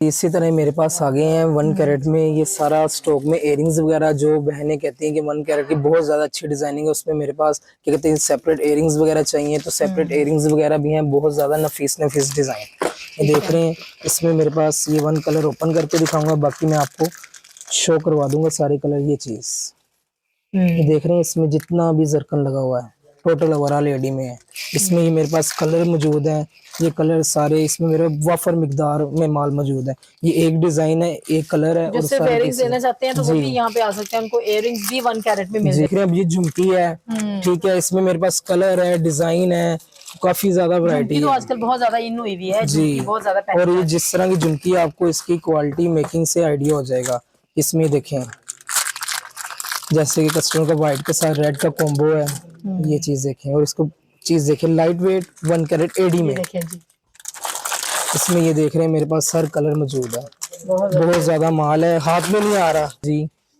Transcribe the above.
इसी तरह मेरे पास आ गए हैं 1 कैरेट में ये सारा स्टॉक में इयरिंग्स वगैरह, जो बहनें कहती हैं कि 1 कैरेट की बहुत ज्यादा अच्छी डिजाइनिंग है, उसमें मेरे पास क्या कहते हैं सेपरेट इयरिंग्स वगैरह चाहिए तो सेपरेट इयरिंग्स वगैरह भी हैं, बहुत ज्यादा नफीस नफीस डिजाइन देख रहे हैं। इसमें मेरे पास ये 1 कलर ओपन करके दिखाऊंगा, बाकी मैं आपको शो करवा दूंगा सारे कलर। ये चीज ये देख रहे हैं, इसमें जितना भी जरकन लगा हुआ है टोटल ओवरऑल एडी में है। इसमें ये मेरे पास कलर मौजूद है, ये कलर सारे इसमें मेरे वाफर मिकदार में माल मौजूद है। ये एक डिजाइन है, एक कलर है। जो सिर्फ इयरिंग्स लेना चाहते हैं तो वो भी यहाँ पे आ सकते हैं, उनको इयरिंग्स भी 1 कैरेट में मिल जाएंगे। देख रहे हैं अब ये झुमकी है, ठीक है, इसमें मेरे पास कलर है, डिजाइन है, काफी ज्यादा वैरायटी है। तो आजकल बहुत ज्यादा इन हुई हुई है जी, बहुत ज्यादा। और ये जिस तरह की झुमकी है आपको इसकी क्वालिटी मेकिंग से आइडिया हो जाएगा। इसमें देखें जैसे कि कस्टमर का व्हाइट के साथ रेड का कॉम्बो है, ये चीज देखें, और इसको चीज देखें लाइट वेट 1 कैरेट एडी में। इसमें ये देख रहे हैं मेरे पास हर कलर मौजूद है, बहुत ज्यादा माल है, हाथ में नहीं आ रहा जी।